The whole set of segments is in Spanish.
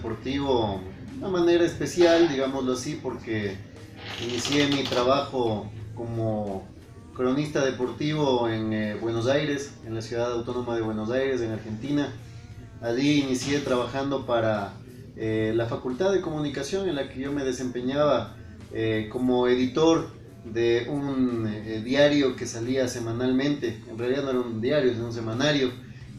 deportivo de una manera especial, digámoslo así, porque inicié mi trabajo como cronista deportivo en Buenos Aires, en la ciudad autónoma de Buenos Aires, en Argentina. Allí inicié trabajando para la Facultad de Comunicación, en la que yo me desempeñaba como editor de un diario que salía semanalmente. En realidad no era un diario, sino un semanario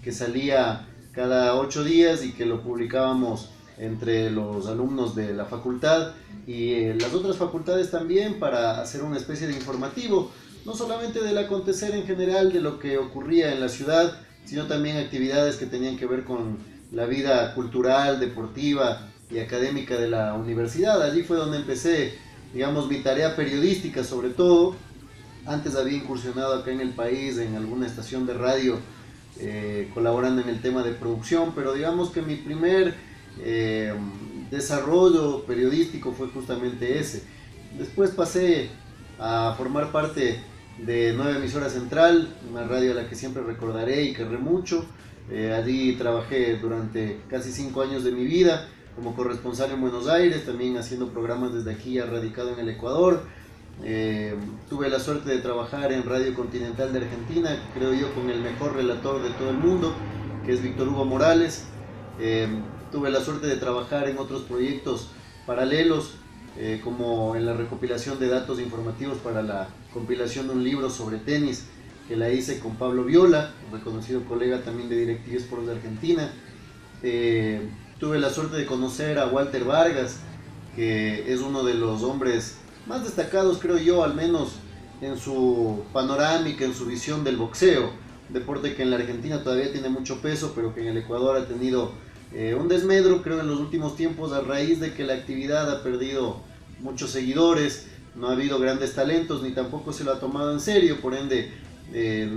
que salía cada 8 días y que lo publicábamos entre los alumnos de la facultad y las otras facultades también, para hacer una especie de informativo, no solamente del acontecer en general de lo que ocurría en la ciudad, sino también actividades que tenían que ver con la vida cultural, deportiva y académica de la universidad. Allí fue donde empecé, digamos, mi tarea periodística sobre todo. Antes había incursionado acá en el país en alguna estación de radio colaborando en el tema de producción, pero digamos que mi primer desarrollo periodístico fue justamente ese. Después pasé a formar parte de Nueva Emisora Central, una radio a la que siempre recordaré y querré mucho. Allí trabajé durante casi 5 años de mi vida como corresponsal en Buenos Aires, también haciendo programas desde aquí, ya radicado en el Ecuador. Tuve la suerte de trabajar en Radio Continental de Argentina, creo yo con el mejor relator de todo el mundo, que es Víctor Hugo Morales. Tuve la suerte de trabajar en otros proyectos paralelos, como en la recopilación de datos informativos para la compilación de un libro sobre tenis, que la hice con Pablo Viola, un reconocido colega también de DirecTV Sports de Argentina. Tuve la suerte de conocer a Walter Vargas, que es uno de los hombres más destacados, creo yo, al menos en su panorámica, en su visión del boxeo, un deporte que en la Argentina todavía tiene mucho peso, pero que en el Ecuador ha tenido un desmedro, creo, en los últimos tiempos, a raíz de que la actividad ha perdido muchos seguidores, no ha habido grandes talentos, ni tampoco se lo ha tomado en serio. Por ende,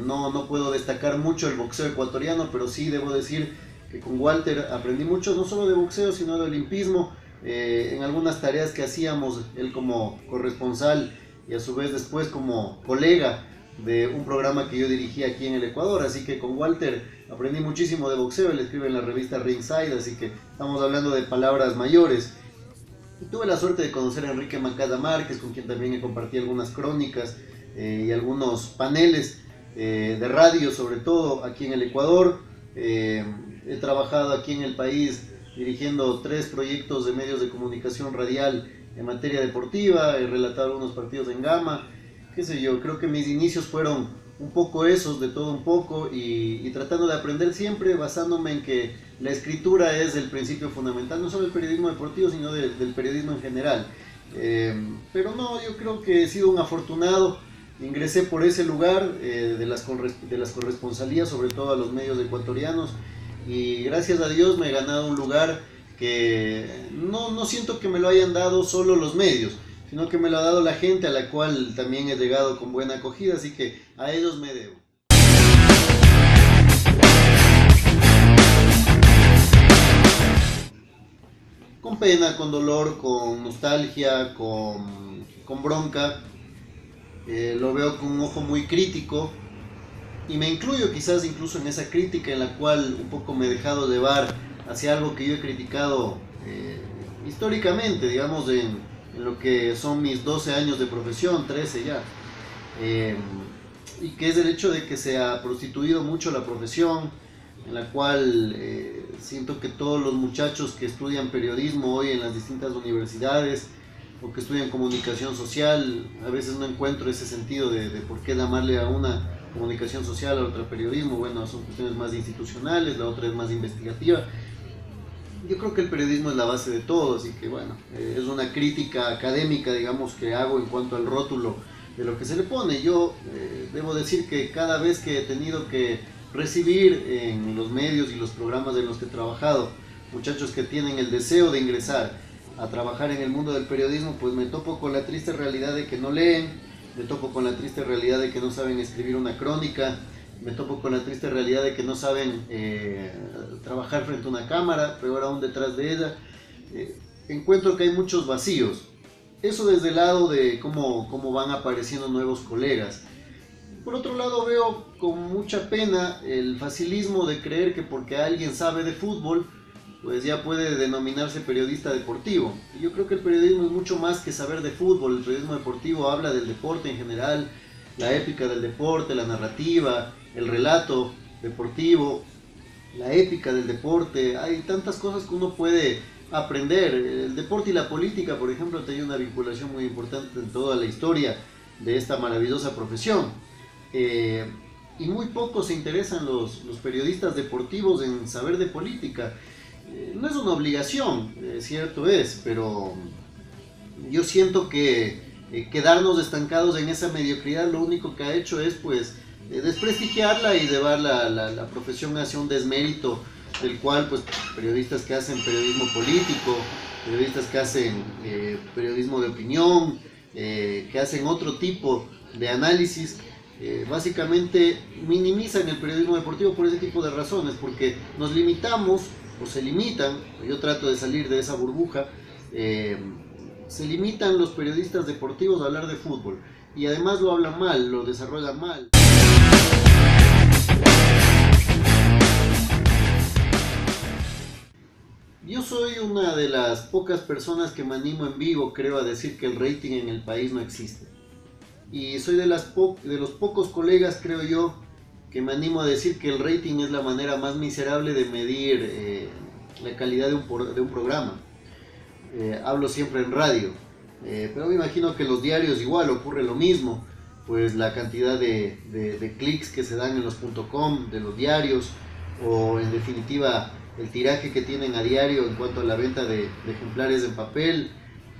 no puedo destacar mucho el boxeo ecuatoriano, pero sí debo decir que con Walter aprendí mucho, no solo de boxeo, sino de olimpismo, en algunas tareas que hacíamos, él como corresponsal y a su vez después como colega de un programa que yo dirigía aquí en el Ecuador. Así que con Walter aprendí muchísimo de boxeo, él escribe en la revista Ringside, así que estamos hablando de palabras mayores. Y tuve la suerte de conocer a Enrique Mancada Márquez, con quien también he compartido algunas crónicas y algunos paneles de radio, sobre todo aquí en el Ecuador. He trabajado aquí en el país dirigiendo 3 proyectos de medios de comunicación radial en materia deportiva, he relatado algunos partidos en Gama, qué sé yo. Creo que mis inicios fueron un poco esos, de todo un poco, y tratando de aprender siempre, basándome en que la escritura es el principio fundamental, no solo del periodismo deportivo, sino del periodismo en general. Pero no, yo creo que he sido un afortunado. Ingresé por ese lugar de las corresponsalías, sobre todo a los medios ecuatorianos, y gracias a Dios me he ganado un lugar que no siento que me lo hayan dado solo los medios, sino que me lo ha dado la gente, a la cual también he llegado con buena acogida, así que a ellos me debo. Con pena, con dolor, con nostalgia, con bronca. Lo veo con un ojo muy crítico y me incluyo quizás incluso en esa crítica, en la cual un poco me he dejado llevar hacia algo que yo he criticado históricamente, digamos, en lo que son mis 12 años de profesión, 13 ya, y que es el hecho de que se ha prostituido mucho la profesión, en la cual siento que todos los muchachos que estudian periodismo hoy en las distintas universidades o que estudian comunicación social, a veces no encuentro ese sentido de por qué llamarle a una comunicación social, a otra periodismo. Bueno, son cuestiones más institucionales, la otra es más investigativa. Yo creo que el periodismo es la base de todo, así que bueno, es una crítica académica, digamos, que hago en cuanto al rótulo de lo que se le pone. Yo debo decir que cada vez que he tenido que recibir en los medios y los programas en los que he trabajado muchachos que tienen el deseo de ingresar a trabajar en el mundo del periodismo, pues me topo con la triste realidad de que no leen, me topo con la triste realidad de que no saben escribir una crónica, me topo con la triste realidad de que no saben trabajar frente a una cámara, peor aún detrás de ella. Encuentro que hay muchos vacíos. Eso desde el lado de cómo van apareciendo nuevos colegas. Por otro lado, veo con mucha pena el facilismo de creer que porque alguien sabe de fútbol, pues ya puede denominarse periodista deportivo. Y yo creo que el periodismo es mucho más que saber de fútbol. El periodismo deportivo habla del deporte en general, la épica del deporte, la narrativa, el relato deportivo, la épica del deporte. Hay tantas cosas que uno puede aprender. El deporte y la política, por ejemplo, tiene una vinculación muy importante en toda la historia de esta maravillosa profesión. Y muy poco se interesan los periodistas deportivos en saber de política. No es una obligación, cierto es, pero yo siento que quedarnos estancados en esa mediocridad lo único que ha hecho es pues desprestigiarla y llevar la profesión hacia un desmérito, del cual pues periodistas que hacen periodismo político, periodistas que hacen periodismo de opinión, que hacen otro tipo de análisis, básicamente minimizan el periodismo deportivo por ese tipo de razones, porque nos limitamos o se limitan. Yo trato de salir de esa burbuja. Se limitan los periodistas deportivos a hablar de fútbol y además lo hablan mal, lo desarrollan mal. Yo soy una de las pocas personas que me animo en vivo, creo, a decir que el rating en el país no existe. Y soy de los pocos colegas, creo yo, que me animo a decir que el rating es la manera más miserable de medir la calidad de un programa. Hablo siempre en radio, pero me imagino que en los diarios igual ocurre lo mismo, pues la cantidad de clics que se dan en los .com de los diarios, o en definitiva el tiraje que tienen a diario en cuanto a la venta de ejemplares en papel,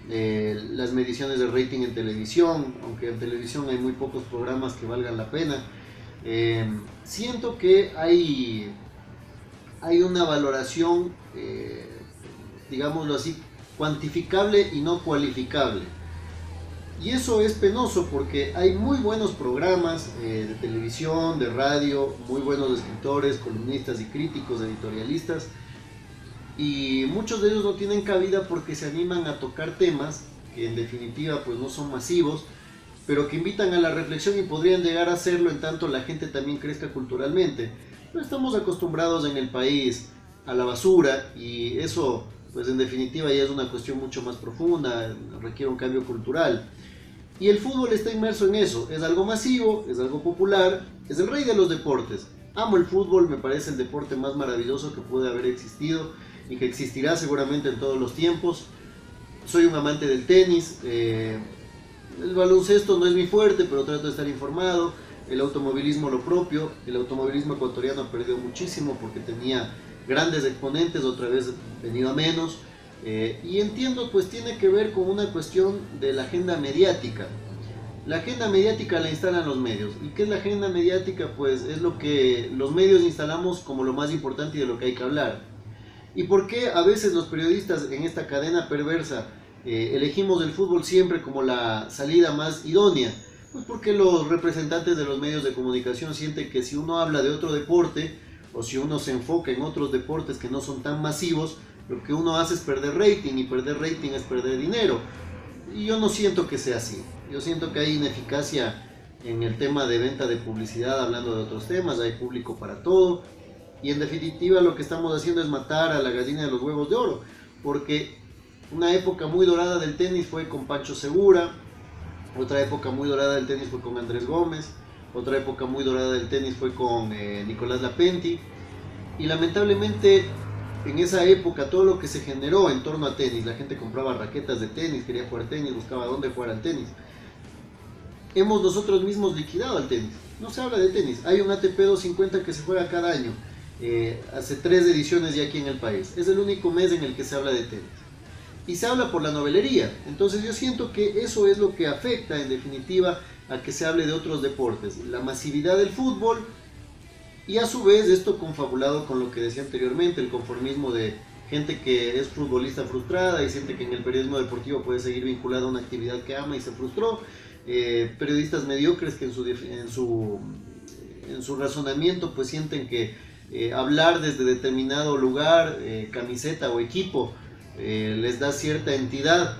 las mediciones de rating en televisión, aunque en televisión hay muy pocos programas que valgan la pena. Siento que hay una valoración, digámoslo así, cuantificable y no cualificable. Y eso es penoso porque hay muy buenos programas de televisión, de radio, muy buenos escritores, columnistas y críticos, editorialistas, y muchos de ellos no tienen cabida porque se animan a tocar temas que en definitiva pues no son masivos, pero que invitan a la reflexión y podrían llegar a hacerlo en tanto la gente también crezca culturalmente. No estamos acostumbrados en el país a la basura, y eso pues en definitiva ya es una cuestión mucho más profunda, requiere un cambio cultural. Y el fútbol está inmerso en eso, es algo masivo, es algo popular, es el rey de los deportes. Amo el fútbol, me parece el deporte más maravilloso que puede haber existido y que existirá seguramente en todos los tiempos. Soy un amante del tenis, el baloncesto no es mi fuerte, pero trato de estar informado. El automovilismo lo propio, el automovilismo ecuatoriano ha perdido muchísimo porque tenía grandes exponentes, otra vez venido a menos. Y entiendo, pues tiene que ver con una cuestión de la agenda mediática. La agenda mediática la instalan los medios. ¿Y qué es la agenda mediática? Pues es lo que los medios instalamos como lo más importante y de lo que hay que hablar. ¿Y por qué a veces los periodistas en esta cadena perversa elegimos el fútbol siempre como la salida más idónea? Pues porque los representantes de los medios de comunicación sienten que si uno habla de otro deporte, o si uno se enfoca en otros deportes que no son tan masivos, lo que uno hace es perder rating, y perder rating es perder dinero. Y yo no siento que sea así. Yo siento que hay ineficacia en el tema de venta de publicidad hablando de otros temas, hay público para todo. Y en definitiva lo que estamos haciendo es matar a la gallina de los huevos de oro, porque una época muy dorada del tenis fue con Pancho Segura, otra época muy dorada del tenis fue con Andrés Gómez, otra época muy dorada del tenis fue con Nicolás Lapenti, y lamentablemente en esa época todo lo que se generó en torno a tenis, la gente compraba raquetas de tenis, quería jugar tenis, buscaba dónde jugar al tenis. Hemos nosotros mismos liquidado al tenis, no se habla de tenis. Hay un ATP 250 que se juega cada año, hace 3 ediciones ya aquí en el país, es el único mes en el que se habla de tenis. Y se habla por la novelería. Entonces yo siento que eso es lo que afecta en definitiva a que se hable de otros deportes, la masividad del fútbol, y a su vez esto confabulado con lo que decía anteriormente, el conformismo de gente que es futbolista frustrada y siente que en el periodismo deportivo puede seguir vinculado a una actividad que ama y se frustró, periodistas mediocres que en su razonamiento pues sienten que hablar desde determinado lugar, camiseta o equipo les da cierta entidad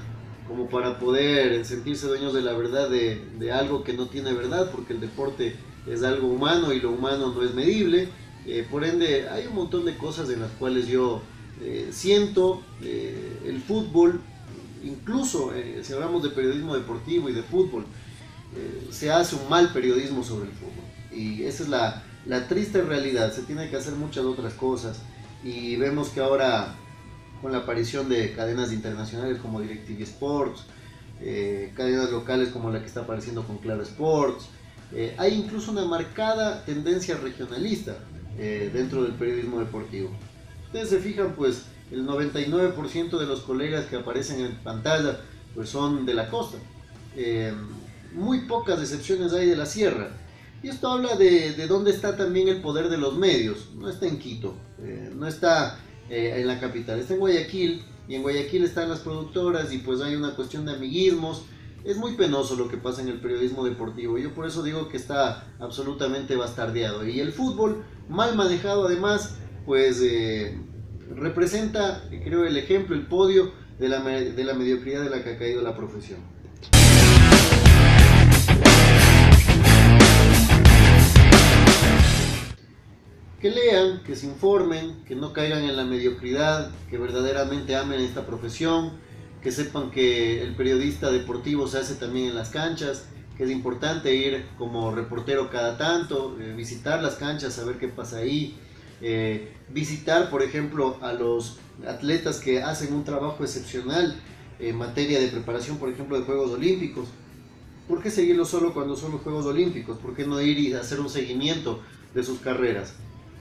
como para poder sentirse dueños de la verdad de algo que no tiene verdad, porque el deporte es algo humano y lo humano no es medible. Por ende hay un montón de cosas en las cuales yo siento el fútbol, incluso si hablamos de periodismo deportivo y de fútbol, se hace un mal periodismo sobre el fútbol. Y esa es la triste realidad. Se tiene que hacer muchas otras cosas. Y vemos que ahora, con la aparición de cadenas internacionales como DirecTV Sports, cadenas locales como la que está apareciendo con Claro Sports, hay incluso una marcada tendencia regionalista dentro del periodismo deportivo. Ustedes se fijan, pues el 99% de los colegas que aparecen en pantalla pues son de la costa. Muy pocas excepciones hay de la sierra. Y esto habla de dónde está también el poder de los medios. No está en Quito, no está en la capital, está en Guayaquil, y en Guayaquil están las productoras y pues hay una cuestión de amiguismos. Es muy penoso lo que pasa en el periodismo deportivo. Yo por eso digo que está absolutamente bastardeado. Y el fútbol, mal manejado además, pues representa, creo, el ejemplo, el podio de la mediocridad de la que ha caído la profesión. Que lean, que se informen, que no caigan en la mediocridad, que verdaderamente amen esta profesión, que sepan que el periodista deportivo se hace también en las canchas, que es importante ir como reportero cada tanto, visitar las canchas, saber qué pasa ahí, visitar, por ejemplo, a los atletas que hacen un trabajo excepcional en materia de preparación, por ejemplo, de Juegos Olímpicos. ¿Por qué seguirlo solo cuando son los Juegos Olímpicos? ¿Por qué no ir y hacer un seguimiento de sus carreras?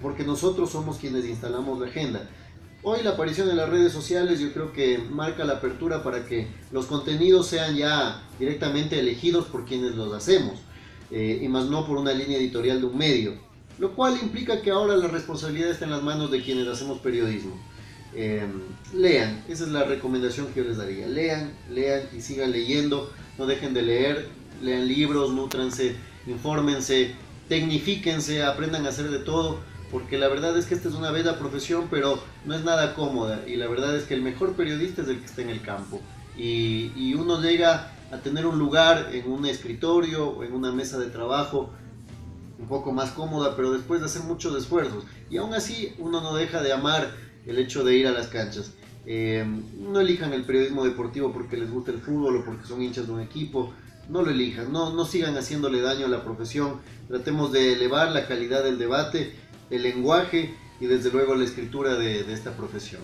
Porque nosotros somos quienes instalamos la agenda. Hoy la aparición de las redes sociales yo creo que marca la apertura para que los contenidos sean ya directamente elegidos por quienes los hacemos, y más no por una línea editorial de un medio, lo cual implica que ahora la responsabilidad está en las manos de quienes hacemos periodismo. Lean, esa es la recomendación que yo les daría. Lean y sigan leyendo, no dejen de leer, lean libros, nútranse, infórmense, tecnifíquense, aprendan a hacer de todo, porque la verdad es que esta es una bella profesión, pero no es nada cómoda, y la verdad es que el mejor periodista es el que está en el campo, y uno llega a tener un lugar en un escritorio o en una mesa de trabajo un poco más cómoda, pero después de hacer muchos esfuerzos, y aún así uno no deja de amar el hecho de ir a las canchas. No elijan el periodismo deportivo porque les gusta el fútbol o porque son hinchas de un equipo. No lo elijan, no sigan haciéndole daño a la profesión. Tratemos de elevar la calidad del debate, el lenguaje y desde luego la escritura de esta profesión.